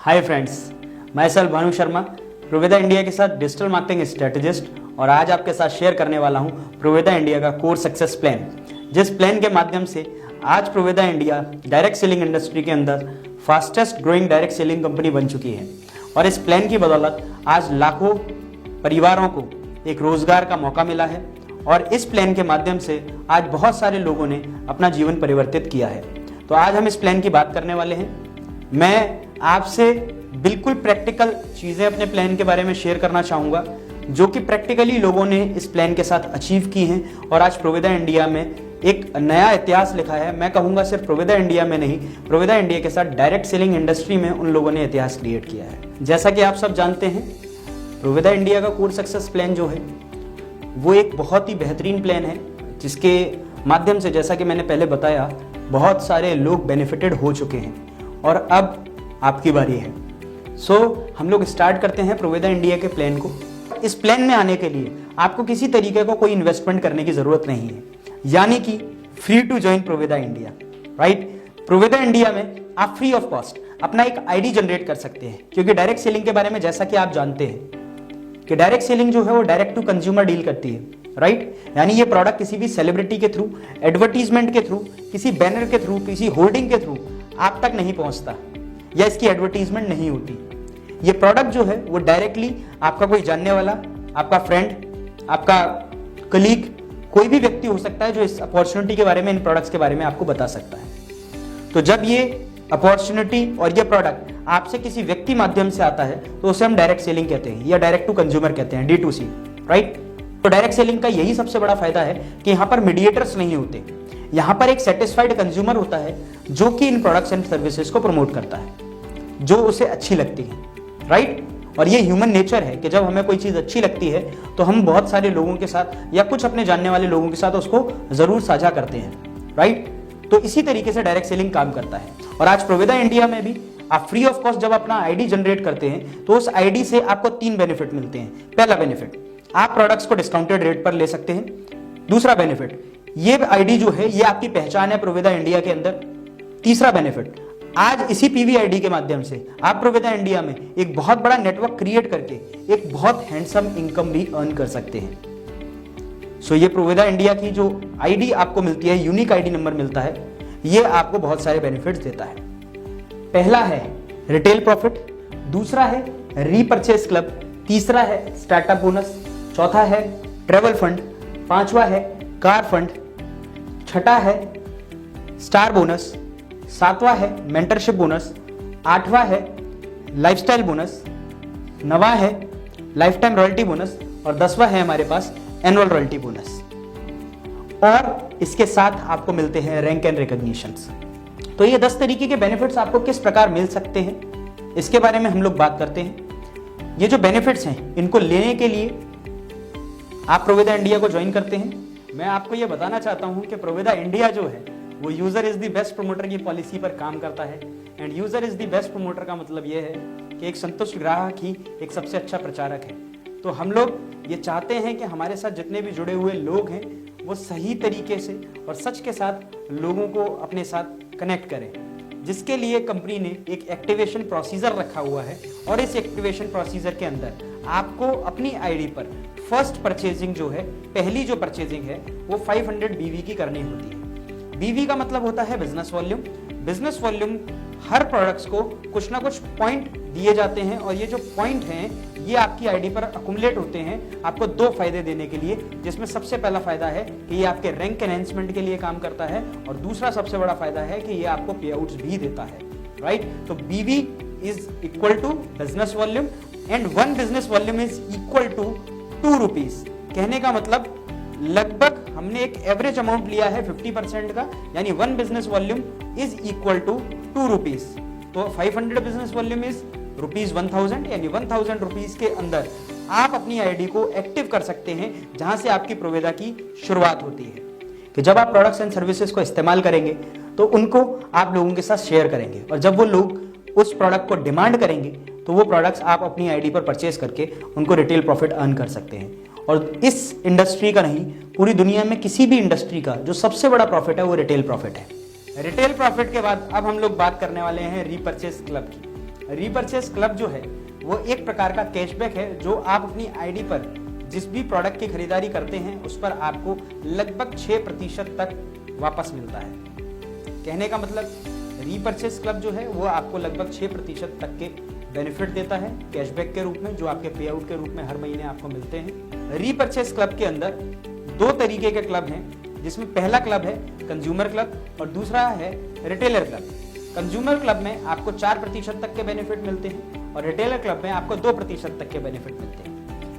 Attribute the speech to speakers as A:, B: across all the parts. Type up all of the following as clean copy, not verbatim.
A: Hi friends, मैं self Bhanu Sharma प्रोवेदा India के साथ डिजिटल मार्केटिंग स्ट्रेटेजिस्ट और आज आपके साथ शेयर करने वाला हूं प्रोवेदा इंडिया का कोर सक्सेस प्लान, जिस प्लान के माध्यम से आज प्रोवेदा इंडिया डायरेक्ट सेलिंग इंडस्ट्री के अंदर fastest growing direct selling company बन चुकी है। और इस प्लान की बदौलत आज लाखों परिवारों को एक रोजगार का मौका मिला है और इस प्लान के माध्यम से आज बहुत सारे लोगों ने अपना जीवन परिवर्तित किया है। तो आज हम इस प्लान की बात करने वाले हैं। मैं आपसे बिल्कुल प्रैक्टिकल चीज़ें अपने प्लान के बारे में शेयर करना चाहूँगा जो कि प्रैक्टिकली लोगों ने इस प्लान के साथ अचीव की हैं और आज प्रोवेदा इंडिया में एक नया इतिहास लिखा है। मैं कहूँगा सिर्फ प्रोवेदा इंडिया में नहीं, प्रोवेदा इंडिया के साथ डायरेक्ट सेलिंग इंडस्ट्री में उन लोगों ने इतिहास क्रिएट किया है। जैसा कि आप सब जानते हैं, प्रोवेदा इंडिया का कोर सक्सेस प्लान जो है वो एक बहुत ही बेहतरीन प्लान है जिसके माध्यम से, जैसा कि मैंने पहले बताया, बहुत सारे लोग बेनिफिटेड हो चुके हैं और अब आपकी बारी है। हम लोग स्टार्ट करते हैं प्रोवेदा इंडिया के प्लान को। इस प्लान में आने के लिए आपको किसी तरीके का कोई इन्वेस्टमेंट करने की जरूरत नहीं है, यानी कि free to join Proveda India, right. Proveda India में आप फ्री ऑफ कॉस्ट अपना एक आईडी जनरेट कर सकते हैं, क्योंकि डायरेक्ट सेलिंग के बारे में जैसा कि आप जानते हैं कि डायरेक्ट सेलिंग जो है वो डायरेक्ट टू कंज्यूमर डील करती है, राइट। यानी ये प्रोडक्ट किसी भी सेलिब्रिटी के थ्रू, एडवर्टीजमेंट के थ्रू, किसी बैनर के थ्रू, किसी होर्डिंग के थ्रू आप तक नहीं पहुंचता या इसकी एडवर्टीजमेंट नहीं होती। ये प्रोडक्ट जो है वो डायरेक्टली आपका कोई जानने वाला, आपका फ्रेंड, आपका कलीग, कोई भी व्यक्ति हो सकता है जो इस अपॉर्चुनिटी के बारे में, इन प्रोडक्ट्स के बारे में आपको बता सकता है। तो जब ये अपॉर्चुनिटी और ये प्रोडक्ट आपसे किसी व्यक्ति माध्यम से आता है तो उसे हम डायरेक्ट सेलिंग कहते हैं या डायरेक्ट टू कंज्यूमर कहते हैं, D2C, राइट। तो डायरेक्ट सेलिंग का यही सबसे बड़ा फायदा है कि यहाँ पर मीडिएटर्स नहीं होते। यहाँ पर एक सेटिस्फाइड कंज्यूमर होता है जो कि इन प्रोडक्ट्स एंड सर्विसेज को प्रमोट करता है, जो उसे अच्छी लगती है, राइट। और ये ह्यूमन नेचर है कि जब हमें कोई चीज अच्छी लगती है तो हम बहुत सारे लोगों के साथ या कुछ अपने जानने वाले लोगों के साथ उसको जरूर साझा करते हैं, राइट। तो इसी तरीके से डायरेक्ट सेलिंग काम करता है। और आज प्रोवेदा इंडिया में भी आप फ्री ऑफ कॉस्ट जब अपना आईडी जनरेट करते हैं तो उस आईडी से आपको 3 बेनिफिट मिलते हैं। पहला बेनिफिट, आप प्रोडक्ट्स को डिस्काउंटेड रेट पर ले सकते हैं। दूसरा बेनिफिट, ये आईडी जो है ये आपकी पहचान है प्रोवेदा इंडिया के अंदर। तीसरा बेनिफिट, आज इसी पीवीआईडी के माध्यम से आप प्रोवेदा इंडिया में एक बहुत बड़ा नेटवर्क क्रिएट करके एक बहुत हैंडसम इनकम भी अर्न कर सकते हैं। ये प्रोवेदा इंडिया की जो आईडी आपको मिलती है, यूनिक आईडी नंबर मिलता है, ये आपको बहुत सारे बेनिफिट्स देता है। पहला है रिटेल प्रॉफिट, दूसरा है रीपर्चेस क्लब, तीसरा है स्टार्टअप बोनस, चौथा है ट्रेवल फंड, पांचवा है कार फंड, छठा है स्टार बोनस, सातवां है मेंटरशिप बोनस, आठवां है लाइफस्टाइल बोनस, नवा है लाइफ टाइम रॉयल्टी बोनस और 10वां है हमारे पास एनुअल रॉयल्टी बोनस। और इसके साथ आपको मिलते हैं रैंक एंड रिकॉग्निशंस। तो ये 10 तरीके के बेनिफिट्स आपको किस प्रकार मिल सकते हैं, इसके बारे में हम लोग बात करते हैं। ये जो बेनिफिट्स हैं इनको लेने के लिए आप प्रोवेदा इंडिया को ज्वाइन करते हैं। मैं आपको ये बताना चाहता हूं कि प्रोवेदा इंडिया जो है वो user is the best promoter की पॉलिसी पर काम करता है। And user is the best promoter का मतलब ये है कि एक संतुष्ट ग्राहक ही एक सबसे अच्छा प्रचारक है। तो हम लोग ये चाहते हैं कि हमारे साथ जितने भी जुड़े हुए लोग हैं वो सही तरीके से और सच के साथ लोगों को अपने साथ कनेक्ट करें, जिसके लिए कंपनी ने एक एक्टिवेशन प्रोसीजर रखा हुआ है। और इस एक्टिवेशन प्रोसीजर के अंदर आपको अपनी आईडी पर फर्स्ट परचेजिंग जो है, पहली जो परचेजिंग है वो 500 BV की करनी होती है। BV का मतलब होता है बिजनेस वॉल्यूम। बिजनेस वॉल्यूम हर प्रोडक्ट्स को कुछ ना कुछ पॉइंट दिए जाते हैं और ये जो पॉइंट हैं ये आपकी आईडी पर अकुमुलेट होते हैं आपको 2 फायदे देने के लिए, जिसमें सबसे पहला फायदा है कि ये आपके रैंक एनहेंसमेंट के लिए काम करता है और दूसरा सबसे बड़ा फायदा है कि ये आपको पे आउट्स भी देता है, राइट। तो BV is equal to business volume and 1 business volume is equal to 2 rupees. कहने का मतलब लगभग हमने एक एवरेज अमाउंट लिया है 50% का, यानी 1 business volume is equal to 2 rupees. तो 500 बिजनेस वॉल्यूम इज ₹1000, यानी 1000 रुपीज के अंदर आप अपनी आईडी को एक्टिव कर सकते हैं, जहां से आपकी प्रोवेदा की शुरुआत होती है। कि जब आप प्रोडक्ट्स एंड सर्विसेज को इस्तेमाल करेंगे तो उनको आप लोगों के साथ शेयर करेंगे और जब वो लोग उस प्रोडक्ट को डिमांड करेंगे तो वो प्रोडक्ट्स आप अपनी आईडी पर परचेज करके उनको रिटेल प्रॉफिट अर्न कर सकते हैं। और इस इंडस्ट्री का नहीं, पूरी दुनिया में किसी भी इंडस्ट्री का जो सबसे बड़ा प्रॉफिट है वो रिटेल प्रॉफिट है। रिटेल प्रॉफिट के बाद अब हम लोग बात करने वाले हैं रीपर्चेस क्लब की। रीपरचेस क्लब जो है वो एक प्रकार का कैशबैक है जो आप अपनी आईडी पर जिस भी प्रोडक्ट की खरीदारी करते हैं उस पर आपको लगभग 6% तक वापस मिलता है। कहने का मतलब रीपरचेस क्लब जो है वो आपको लगभग 6% तक के बेनिफिट देता है कैशबैक के रूप में, जो आपके पे आउट के रूप में हर महीने आपको मिलते हैं। रीपरचेस क्लब के अंदर 2 तरीके के क्लब हैं, जिसमें पहला क्लब है कंज्यूमर क्लब और दूसरा है रिटेलर क्लब। कंज्यूमर क्लब में आपको 4% तक के बेनिफिट मिलते हैं और रिटेलर क्लब में आपको 2% तक के बेनिफिट मिलते हैं।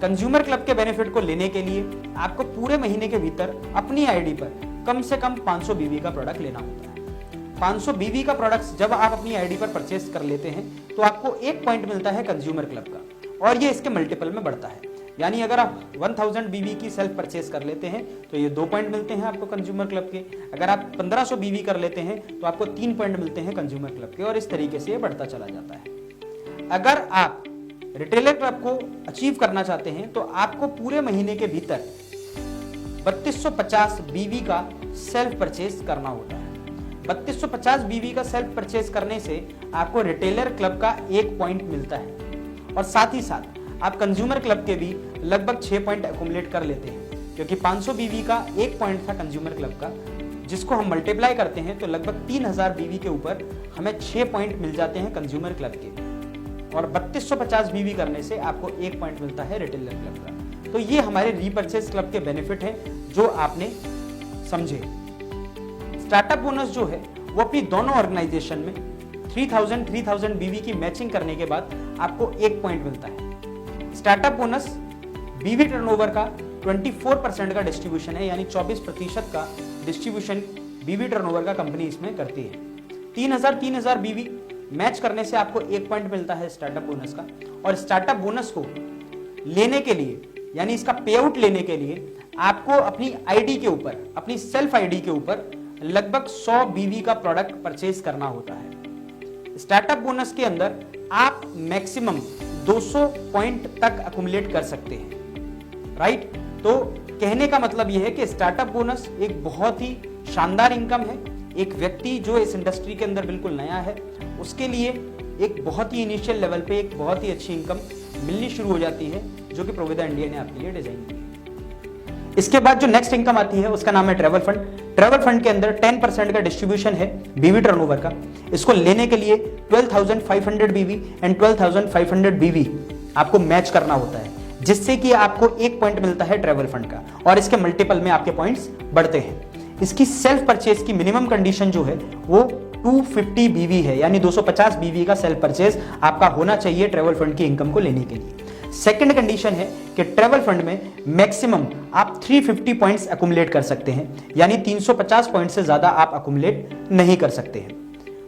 A: कंज्यूमर क्लब के बेनिफिट को लेने के लिए आपको पूरे महीने के भीतर अपनी आईडी पर कम से कम 500 बीवी का प्रोडक्ट लेना होता है। 500 बीवी का प्रोडक्ट जब आप अपनी आईडी पर परचेस कर लेते हैं तो आपको 1 पॉइंट मिलता है कंज्यूमर क्लब का और ये इसके मल्टीपल में बढ़ता है। यानी अगर आप 1000 बीवी की सेल्फ परचेस कर लेते हैं तो ये 2 पॉइंट मिलते हैं आपको कंज्यूमर क्लब के। अगर आप 1500 बीवी कर लेते हैं तो आपको 3 पॉइंट मिलते हैं कंज्यूमर क्लब के और इस तरीके से ये बढ़ता चला जाता है। अगर आप रिटेलर क्लब को अचीव करना चाहते हैं तो आपको पूरे महीने के भीतर 3250 बीवी का सेल्फ परचेस करना होता है। 3250 बीवी का सेल्फ परचेस करने से आपको रिटेलर क्लब का 1 पॉइंट मिलता है और साथ ही साथ आप कंज्यूमर क्लब के भी लगभग 6 पॉइंट एक्युमुलेट कर लेते हैं, क्योंकि 500 बीवी का 1 पॉइंट था कंज्यूमर क्लब का, जिसको हम मल्टीप्लाई करते हैं तो लगभग 3000 बीवी के ऊपर हमें 6 पॉइंट मिल जाते हैं कंज्यूमर क्लब के और 3250 बीवी करने से आपको 1 पॉइंट मिलता है रिटेलर क्लब का। तो ये हमारे रीपरचेस क्लब के बेनिफिट हैं जो आपने समझे। स्टार्टअप बोनस जो है वो अपनी दोनों ऑर्गेनाइजेशन में 3000 बीवी की मैचिंग करने के बाद आपको 1 पॉइंट मिलता है। स्टार्टअप बोनस बीवी टर्नओवर का 24% का डिस्ट्रीब्यूशन है, यानी 24% का डिस्ट्रीब्यूशन बीवी टर्नओवर का कंपनी इसमें करती है। 3000 बीवी मैच करने से आपको 1 पॉइंट मिलता है स्टार्टअप बोनस का और स्टार्टअप बोनस को लेने के लिए यानी इसका पे आउट लेने के लिए आपको अपनी आईडी के ऊपर, अपनी सेल्फ आईडी के ऊपर लगभग 100 बीवी का प्रोडक्ट परचेज करना होता है। स्टार्टअप बोनस के अंदर आप मैक्सिमम 200 पॉइंट तक अकुमुलेट कर सकते हैं, राइट। तो कहने का मतलब यह है कि स्टार्टअप बोनस एक बहुत ही शानदार इनकम है। एक व्यक्ति जो इस इंडस्ट्री के अंदर बिल्कुल नया है उसके लिए एक बहुत ही इनिशियल लेवल पे एक बहुत ही अच्छी इनकम मिलनी शुरू हो जाती है, जो कि प्रोविदा इंडिया ने आपके लिए डिजाइन की है। इसके बाद जो नेक्स्ट इनकम आती है उसका नाम है ट्रैवल फंड। ट्रैवल फंड के अंदर 10% का डिस्ट्रीब्यूशन है बीवी टर्नओवर का। इसको लेने के लिए 12,500 बीवी एंड 12,500 बीवी आपको मैच करना होता है, जिससे कि आपको 1 पॉइंट मिलता है ट्रैवल फंड का और इसके मल्टीपल में आपके पॉइंट्स बढ़ते हैं। इसकी सेल्फ परचेज की मिनिमम कंडीशन जो है वो 250 बीवी है, यानी 250 बीवी का सेल्फ परचेज आपका होना चाहिए ट्रैवल फंड की इनकम को लेने के लिए। सेकंड कंडीशन है कि ट्रैवल फंड में मैक्सिमम आप 350 पॉइंट्स अकुमुलेट कर सकते हैं, यानी 350 पॉइंट से ज्यादा आप अकुमुलेट नहीं कर सकते हैं।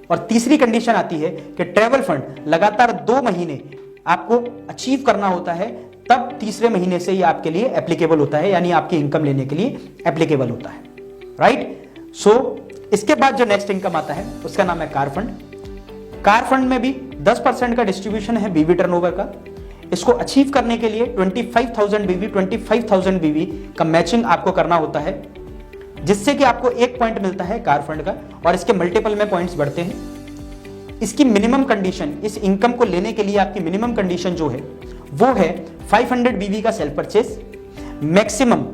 A: और तीसरी कंडीशन आती है कि ट्रैवल फंड लगातार 2 महीने आपको अचीव करना होता है, तब तीसरे महीने से ये आपके लिए एप्लीकेबल होता है, यानी आपकी इनकम लेने के लिए एप्लीकेबल होता है, राइट। सो इसके बाद जो नेक्स्ट इनकम आता है उसका नाम है कार फंड। कार फंड में भी 10% का डिस्ट्रीब्यूशन है बीवी टर्नओवर का। इसको अचीव करने के लिए 25,000 बीवी का मैचिंग आपको करना होता है, जिससे कि आपको 1 पॉइंट मिलता है कार फंड का और इसके मल्टीपल में पॉइंट्स बढ़ते हैं। इसकी मिनिमम कंडीशन, इस इनकम को लेने के लिए आपकी मिनिमम कंडीशन जो है वो है 500 बीवी का सेल्फ परचेस। मैक्सिमम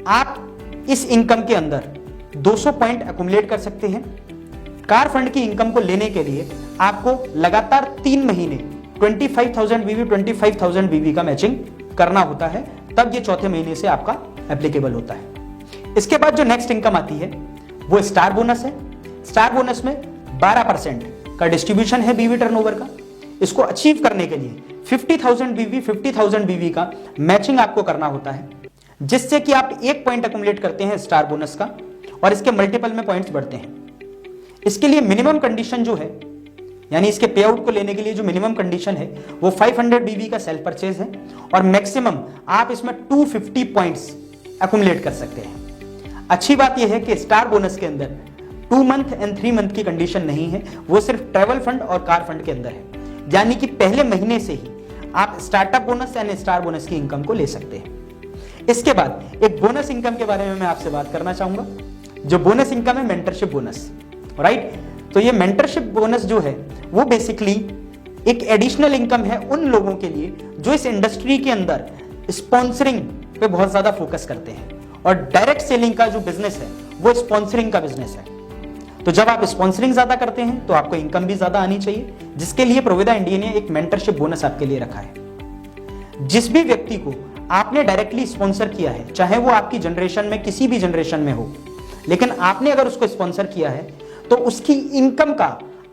A: आप इस इनकम के अंदर 200 पॉइंट अकुमुलेट कर सकते हैं। कार फंड की इनकम को लेने के लिए आपको लगातार 3 महीने 25,000 बीवी का मैचिंग करना होता है, तब ये चौथे महीने से आपका एप्लीकेबल होता है। इसके बाद जो नेक्स्ट इनकम आती है वो स्टार बोनस है। स्टार बोनस में 12% का डिस्ट्रीब्यूशन है बीवी टर्नओवर का। इसको अचीव करने के लिए 50,000 बीवी का मैचिंग आपको करना होता है, जिससे कि आप 1 पॉइंट अकुमुलेट करते हैं स्टार बोनस का और इसके मल्टीपल में पॉइंट्स बढ़ते हैं। इसके लिए मिनिमम कंडीशन जो है, यानी इसके पे आउट को लेने के लिए जो मिनिमम कंडीशन है वो 500 बीवी का सेल्फ परचेज है और मैक्सिमम आप इसमें 250 पॉइंट्स अकुमुलेट कर सकते हैं। अच्छी बात यह है कि स्टार बोनस के अंदर 2 मंथ एंड 3 मंथ की कंडीशन नहीं है, वो सिर्फ ट्रैवल फंड और कार फंड के अंदर है, यानी कि पहले महीने से ही आप स्टार्टअप बोनस यानी स्टार बोनस की इनकम को ले सकते हैं। इसके बाद एक बोनस इनकम के बारे में मैं आपसे बात करना चाहूंगा। जो बोनस इनकम है मेंटरशिप बोनस, राइट। तो ये मेंटरशिप बोनस जो है वो बेसिकली एक एडिशनल इनकम है उन लोगों के लिए जो इस इंडस्ट्री के अंदर स्पॉन्सरिंग पे बहुत ज्यादा फोकस करते हैं, और डायरेक्ट सेलिंग का जो बिजनेस है वो स्पॉन्सरिंग का बिजनेस है। तो जब आप स्पॉन्सरिंग ज्यादा करते हैं तो आपको इनकम भी ज्यादा आनी चाहिए, जिसके लिए प्रोविदा इंडिया ने एक मेंटरशिप बोनस आपके लिए रखा है। जिस भी व्यक्ति को आपने डायरेक्टली स्पॉन्सर किया है, चाहे वो आपकी जनरेशन में किसी भी जनरेशन में हो, लेकिन आपने अगर उसको स्पॉन्सर किया है तो उसकी इनकम का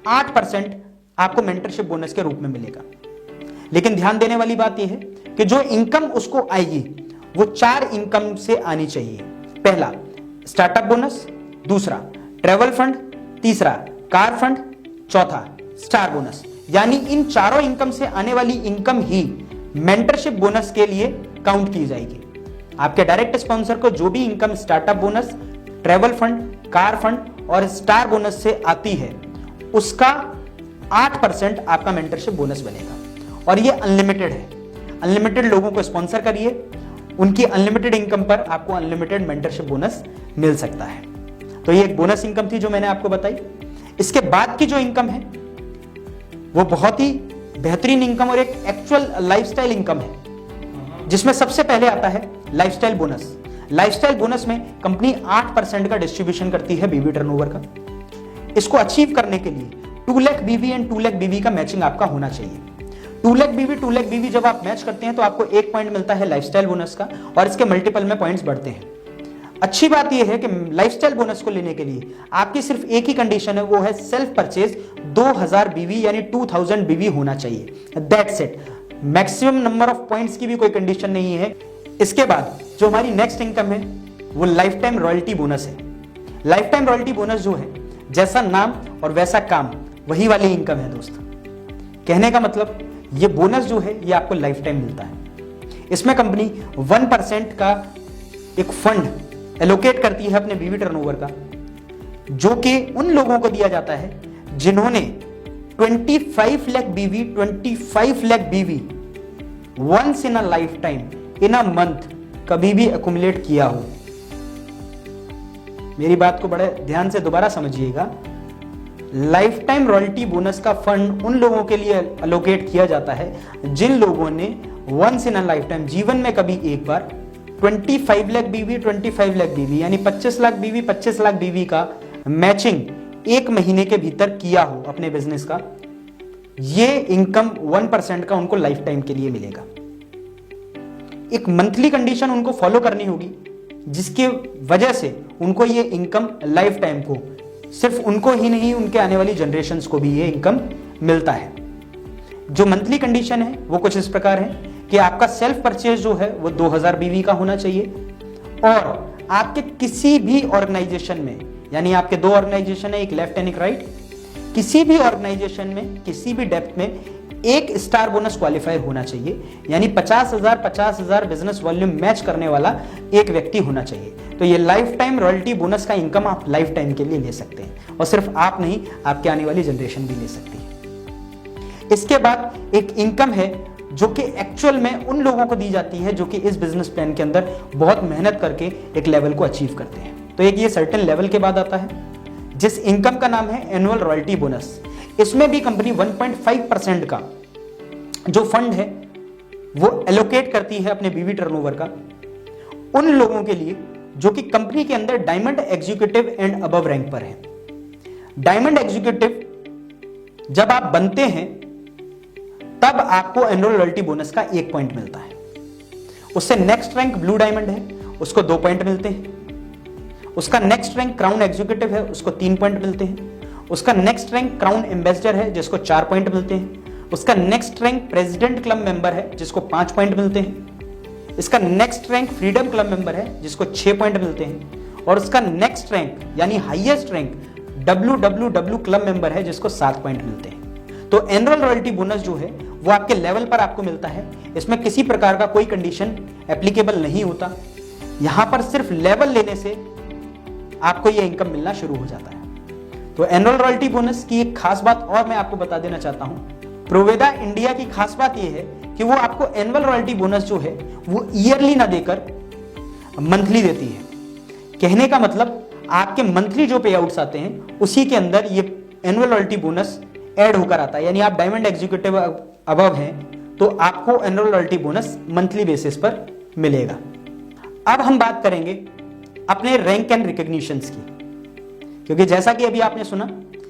A: 8% आपको मेंटरशिप बोनस के रूप में मिलेगा। लेकिन ध्यान देने वाली बात यह है कि जो इनकम उसको आएगी वो 4 इनकम से आनी चाहिए। पहला स्टार्टअप बोनस, दूसरा ट्रैवल फंड, तीसरा कार फंड, चौथा स्टार बोनस। यानी इन चारों इनकम से आने वाली इनकम ही मेंटरशिप बोनस के लिए काउंट की जाएगी। आपके डायरेक्ट स्पॉन्सर को जो भी income startup bonus, travel fund, car fund और स्टार बोनस से आती है, उसका 8% आपका मेंटरशिप बोनस बनेगा। और ये अनलिमिटेड है। अनलिमिटेड लोगों को स्पॉन्सर करिए, उनकी अनलिमिटेड इनकम पर आपको अनलिमिटेड मेंटरशिप बोनस मिल सकता है। तो ये एक बोनस इनकम थी जो मैंने आपको बताई। इसके बाद की जो इनकम है वो बहुत ही बेहतरीन इनकम और एक एक्चुअल लाइफस्टाइल इनकम है, जिसमें सबसे पहले आता है लाइफस्टाइल बोनस। लाइफस्टाइल बोनस में कंपनी 8% का डिस्ट्रीब्यूशन करती है बीवी टर्नओवर का। इसको अचीव करने के लिए 2 लाख बीवी एंड 2 लाख बीवी का मैचिंग आपका होना चाहिए। 2 लाख बीवी जब आप मैच करते हैं तो आपको 1 पॉइंट मिलता है लाइफस्टाइल बोनस का, और इसके मल्टीपल में पॉइंट्स बढ़ते हैं। अच्छी बात यह है कि लाइफस्टाइल बोनस को लेने के लिए आपकी सिर्फ एक ही कंडीशन है, वो है सेल्फ परचेज 2000 बीवी यानी 2000 बीवी होना चाहिए। That's it. Maximum number of points की भी कोई कंडीशन नहीं है। इसके बाद जो हमारी नेक्स्ट इनकम है वो लाइफ टाइम रॉयल्टी बोनस है। लाइफ टाइम रॉयल्टी बोनस जो है, जैसा नाम और वैसा काम, वही वाली इनकम है दोस्तों। कहने का मतलब ये बोनस जो है ये आपको लाइफ टाइम मिलता है। इसमें कंपनी 1% का एक फंड एलोकेट करती है अपने बीवी टर्नओवर का, जो कि उन लोगों को दिया जाता है जिन्होंने 25 lakh BV once in a lifetime in a month कभी भी एक्युमुलेट किया हो। मेरी बात को बड़े ध्यान से दोबारा समझिएगा। लाइफ टाइम रॉयल्टी बोनस का फंड उन लोगों के लिए एलोकेट किया जाता है जिन लोगों ने once in a lifetime, जीवन में कभी एक बार 25 लाख बीवी यानी 25 लाख बीवी का मैचिंग 1 महीने के भीतर किया हो अपने बिजनेस का। ये इनकम 1% का उनको लाइफ टाइम के लिए मिलेगा। एक मंथली कंडीशन उनको फॉलो करनी होगी, जिसकी वजह से उनको ये इनकम लाइफ टाइम को, सिर्फ उनको ही नहीं उनके आने वाली जनरेशन्स को भी ये इनकम मिलता है। जो मंथली कंडीशन है वो कुछ इस प्रकार है कि आपका सेल्फ परचेज जो है वो 2000 बीवी का होना चाहिए, और आपके किसी भी ऑर्गेनाइजेशन में, यानी आपके 2 ऑर्गेनाइजेशन है, एक लेफ्ट एंड एक राइट, किसी भी ऑर्गेनाइजेशन में किसी भी डेप्थ में एक स्टार बोनस क्वालिफायर होना चाहिए, यानी 50,000 बिजनेस वॉल्यूम मैच करने वाला एक व्यक्ति होना चाहिए। तो ये लाइफ टाइम रॉयल्टी बोनस का इनकम आप लाइफ टाइम के लिए ले सकते हैं, और सिर्फ आप नहीं, आपके आने वाली जनरेशन भी ले सकती है। इसके बाद एक इनकम है जो कि एक्चुअल में उन लोगों को दी जाती है जो कि इस बिजनेस प्लान के अंदर बहुत मेहनत करके एक लेवल को अचीव करते हैं। तो एक ये सर्टेन लेवल के बाद आता है, जिस इनकम का नाम है एनुअल रॉयल्टी बोनस। इसमें भी कंपनी 1.5% का जो फंड है वो एलोकेट करती है अपने बीवी टर्नओवर का उन लोगों के लिए जो कि कंपनी के अंदर diamond executive and above rank पर है। डायमंड एग्जीक्यूटिव जब आप बनते हैं तब आपको एनुअल रॉयल्टी बोनस का 1 पॉइंट मिलता है। उससे नेक्स्ट रैंक ब्लू डायमंड है, उसको 2 पॉइंट मिलते हैं। उसका नेक्स्ट रैंक क्राउन एग्जीक्यूटिव है, उसको 3 पॉइंट मिलते हैं। उसका नेक्स्ट रैंक क्राउन एम्बेसडर है, जिसको 4 पॉइंट मिलते हैं। उसका next rank president club member है, जिसको 5 पॉइंट मिलते हैं। इसका next rank freedom club member है, जिसको 6 पॉइंट मिलते हैं। और उसका नेक्स्ट रैंक यानी highest rank WWW club member है, जिसको 7 पॉइंट मिलते हैं। तो एनुअल रॉयल्टी बोनस जो है वो आपके लेवल पर आपको मिलता है। इसमें किसी प्रकार का कोई कंडीशन एप्लीकेबल नहीं होता। यहां पर सिर्फ लेवल लेने से आपको ये इनकम मिलना शुरू हो जाता है। तो एनुअल रॉयल्टी बोनस की एक खास बात और मैं आपको बता देना चाहता हूं। प्रोवेदा इंडिया की खास बात यह है कि वो आपको एनुअल रॉयल्टी बोनस जो है वो ईयरली ना देकर मंथली देती है। कहने का मतलब आपके मंथली जो पे आउट्स आते हैं उसी के अंदर ये एनुअल रॉयल्टी बोनस ऐड होकर आता है, यानी आप डायमंड एग्जीक्यूटिव अबव हैं तो आपको annual royalty bonus monthly basis पर मिलेगा। अब हम बात करेंगे अपने रैंक एंड रिकॉग्निशंस की, क्योंकि जैसा कि अभी आपने सुना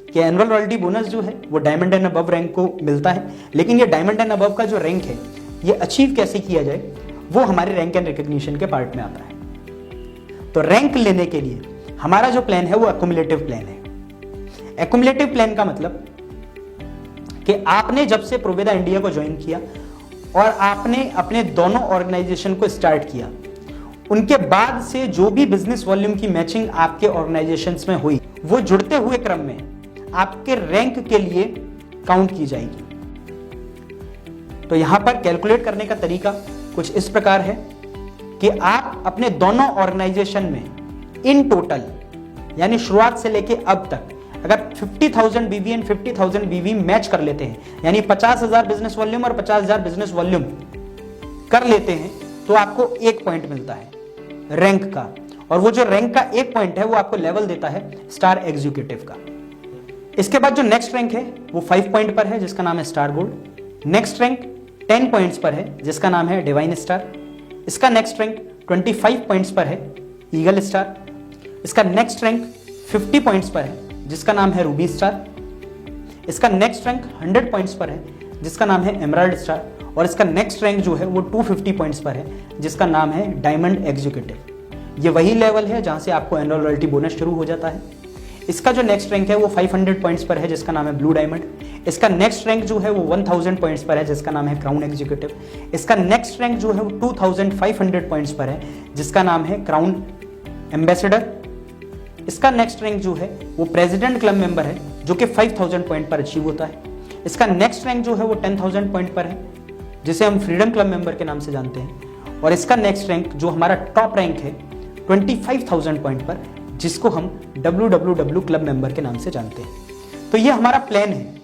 A: कि एनुअल रॉयल्टी बोनस जो है वो डायमंड एंड अबव रैंक को मिलता है, लेकिन ये डायमंड एंड अबव का जो रैंक है ये अचीव कैसे किया जाए वो हमारे रैंक एंड रिकॉग्निशन के पार्ट में आता है। तो रैंक लेने के लिए हमारा जो प्लान है वो एक्युमुलेटिव प्लान है। एक्युमुलेटिव प्लान का मतलब कि आपने जब से प्रोवेदा इंडिया को ज्वाइन किया और आपने अपने दोनों ऑर्गेनाइजेशन को स्टार्ट किया, उनके बाद से जो भी बिजनेस वॉल्यूम की मैचिंग आपके ऑर्गेनाइजेशंस में हुई वो जुड़ते हुए क्रम में आपके रैंक के लिए काउंट की जाएगी। तो यहां पर कैलकुलेट करने का तरीका कुछ इस प्रकार है कि आप अपने दोनों ऑर्गेनाइजेशन में इन टोटल यानी शुरुआत से लेके अब तक अगर 50,000 बीवी एंड 50,000 बीवी मैच कर लेते हैं, यानी 50,000 बिजनेस वॉल्यूम और 50,000 बिजनेस वॉल्यूम कर लेते हैं, तो आपको 1 पॉइंट मिलता है रैंक का, और वो जो रैंक का 1 पॉइंट है वो आपको लेवल देता है स्टार एग्जीक्यूटिव का। इसके बाद जो नेक्स्ट रैंक है वो 5 पॉइंट पर है जिसका नाम है star gold. Next rank 10 points पर है जिसका नाम है डिवाइन स्टार। इसका नेक्स्ट रैंक 25 पॉइंट्स पर है ईगल स्टार। इसका नेक्स्ट रैंक 50 पॉइंट्स पर है जिसका नाम है रूबी स्टार। इसका नेक्स्ट रैंक 100 पॉइंट्स पर है जिसका नाम है एमराल्ड स्टार। और इसका नेक्स्ट रैंक जो है वो 250 पॉइंट्स पर है जिसका नाम है डायमंड एग्जीक्यूटिव। ये वही लेवल है जहां से आपको एनुअल रॉयल्टी बोनस शुरू हो जाता है। इसका जो नेक्स्ट रैंक है वो 500 पॉइंट्स पर है जिसका नाम है ब्लू डायमंड। इसका नेक्स्ट रैंक जो है वो 1000 पॉइंट्स पर है जिसका नाम है क्राउन एग्जीक्यूटिव। इसका नेक्स्ट रैंक जो है वो 2500 पॉइंट्स पर है जिसका नाम है क्राउन एम्बेसडर। इसका नेक्स्ट रैंक जो है वो प्रेसिडेंट क्लब मेंबर है जो कि 5000 पॉइंट पर अचीव होता है। इसका नेक्स्ट रैंक जो है वो 10,000 पॉइंट पर है जिसे हम फ्रीडम क्लब मेंबर के नाम से जानते हैं। और इसका नेक्स्ट रैंक जो हमारा टॉप रैंक है 25,000 पॉइंट पर, जिसको हम WWW क्लब मेंबर के नाम से जानते हैं। तो ये हमारा प्लान है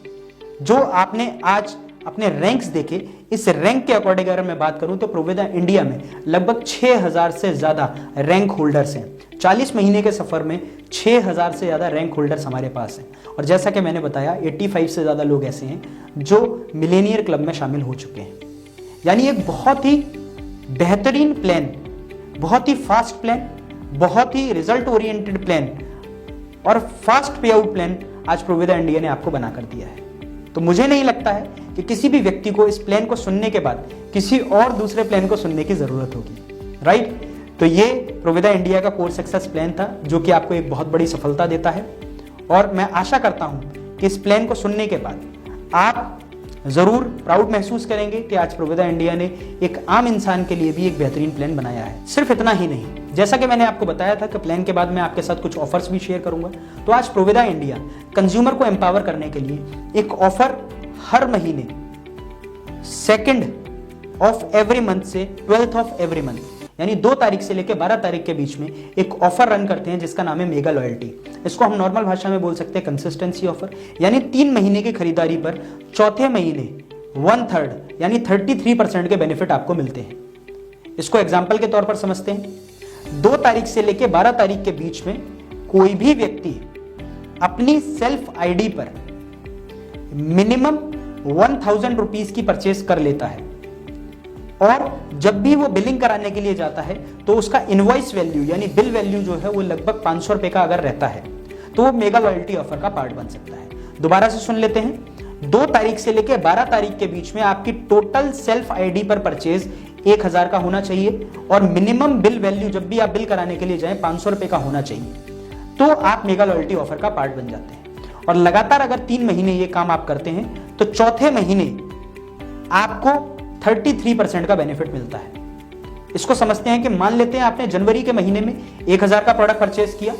A: जो आपने आज अपने रैंक्स देखे। इस रैंक के अकॉर्डिंग अगर मैं बात करूं तो प्रोवेदा इंडिया में लगभग 6000 से ज्यादा रैंक होल्डर्स हैं। 40 महीने के सफर में 6000 से ज्यादा रैंक होल्डर्स हमारे पास हैं। और जैसा कि मैंने बताया 85 से ज्यादा लोग ऐसे हैं जो मिलेनियर क्लब में शामिल हो चुके हैं। यानी एक बहुत ही बेहतरीन प्लान, बहुत ही फास्ट प्लान, बहुत ही रिजल्ट ओरिएंटेड प्लान और फास्ट पे आउट प्लान आज प्रोवेदा इंडिया ने आपको बना कर दिया है। तो मुझे नहीं लगता है कि किसी भी व्यक्ति को इस प्लान को सुनने के बाद किसी और दूसरे प्लान को सुनने की जरूरत होगी, राइट। तो ये प्रोवेदा इंडिया का कोर सक्सेस प्लान था जो कि आपको एक बहुत बड़ी सफलता देता है। और मैं आशा करता हूं कि इस प्लान को सुनने के बाद आप जरूर प्राउड महसूस करेंगे कि आज प्रोवेदा इंडिया ने एक आम इंसान के लिए भी एक बेहतरीन प्लान बनाया है। सिर्फ इतना ही नहीं, जैसा कि मैंने आपको बताया था कि प्लान के बाद मैं आपके साथ कुछ ऑफर्स भी शेयर करूंगा, तो आज प्रोवेदा इंडिया कंज्यूमर को एम्पावर करने के लिए एक ऑफर हर महीने 2 ऑफ एवरी मंथ से 12th ऑफ एवरी मंथ यानी 2 तारीख से लेकर 12 तारीख के बीच में एक ऑफर रन करते हैं जिसका नाम है मेगा लॉयल्टी। इसको हम नॉर्मल भाषा में बोल सकते हैं कंसिस्टेंसी ऑफर। यानी 3 महीने की खरीदारी पर चौथे महीने 1/3 यानी 33% के बेनिफिट आपको मिलते हैं। इसको एग्जाम्पल के तौर पर समझते हैं। 2 तारीख से लेकर 12 तारीख के बीच में कोई भी व्यक्ति अपनी सेल्फ आईडी पर मिनिमम 1000 रुपीज की परचेस कर लेता है और जब भी वो बिलिंग कराने के लिए जाता है तो उसका इनवॉइस वैल्यू यानी बिल वैल्यू जो है वो लगभग 500 रुपए का अगर रहता है तो वो मेगा लॉयल्टी ऑफर का पार्ट बन सकता है। दोबारा से सुन लेते हैं। 2 तारीख से लेकर 12 तारीख के बीच में आपकी टोटल सेल्फ आईडी पर परचेज 1000 का होना चाहिए और मिनिमम बिल वैल्यू जब भी आप बिल कराने के लिए जाएं 500 रुपए का होना चाहिए, तो आप मेगा लॉयल्टी ऑफर का पार्ट बन जाते हैं। और लगातार अगर 3 महीने ये काम आप करते हैं तो चौथे महीने आपको 33% का बेनिफिट मिलता है। इसको समझते हैं कि मान लेते हैं आपने जनवरी के महीने में 1000 का प्रोडक्ट परचेस किया,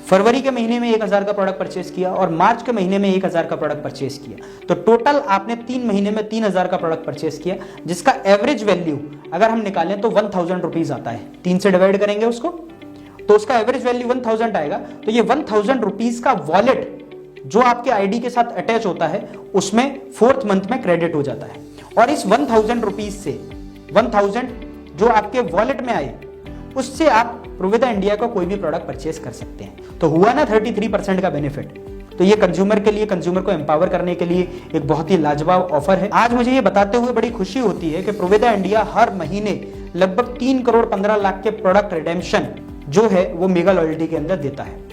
A: फरवरी के महीने में 1000 का प्रोडक्ट परचेस किया और मार्च के महीने में 1000 का प्रोडक्ट परचेस किया, तो टोटल आपने 3 महीने में 3000 का प्रोडक्ट परचेस किया, जिसका एवरेज वैल्यू अगर हम निकालें तो 1000 रुपीज आता है। 3 से डिवाइड करेंगे उसको तो उसका एवरेज वैल्यू 1000 आएगा। तो ये 1000 रुपीज का वॉलेट जो आपके आईडी के साथ अटैच होता है उसमें 4th मंथ में क्रेडिट हो जाता है। और इस 1000 रुपीज से 1000 जो आपके वॉलेट में आए उससे आप प्रोवेदा इंडिया का कोई भी प्रोडक्ट परचेस कर सकते हैं। तो हुआ ना 33% का बेनिफिट। तो ये कंज्यूमर के लिए, कंज्यूमर को एम्पावर करने के लिए एक बहुत ही लाजवाब ऑफर है। आज मुझे ये बताते हुए बड़ी खुशी होती है कि प्रोवेदा इंडिया हर महीने लगभग 3 करोड़ 15 लाख के प्रोडक्ट रिडेम्पशन जो है वो मेगा लॉयल्टी के अंदर देता है।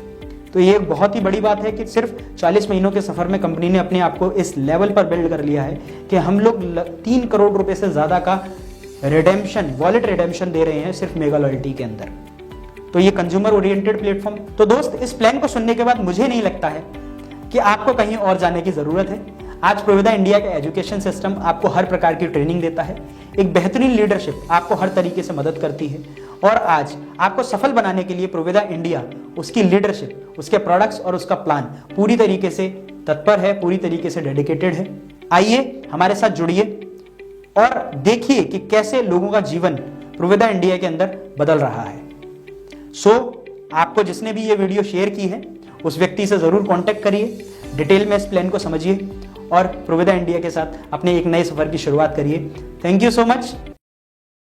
A: तो ये एक बहुत ही बड़ी बात है कि सिर्फ 40 महीनों के सफर में कंपनी ने अपने आप को इस लेवल पर बिल्ड कर लिया है कि हम लोग 3 करोड़ रुपए से ज्यादा का रिडेम्पशन, वॉलेट रिडेम्पशन दे रहे हैं सिर्फ मेगा लॉयल्टी के अंदर। तो ये कंज्यूमर ओरिएंटेड प्लेटफॉर्म। तो दोस्त, इस प्लान को सुनने के बाद मुझे नहीं लगता है कि आपको कहीं और जाने की जरूरत है। आज प्रोवेदा इंडिया का एजुकेशन सिस्टम आपको हर प्रकार की ट्रेनिंग देता है, एक बेहतरीन लीडरशिप आपको हर तरीके से मदद करती है, और आज आपको सफल बनाने के लिए प्रोवेदा इंडिया, उसकी लीडरशिप, उसके प्रोडक्ट्स और उसका प्लान पूरी तरीके से तत्पर है, पूरी तरीके से डेडिकेटेड है। आइए हमारे साथ जुड़िए और देखिए कि कैसे लोगों का जीवन प्रोवेदा इंडिया के अंदर बदल रहा है। आपको जिसने भी ये वीडियो शेयर की है उस व्यक्ति से जरूर कांटेक्ट करिए, डिटेल में इस प्लान को समझिए और प्रोवेदा इंडिया के साथ अपने एक नए सफर की शुरुआत करिए। Thank you so much.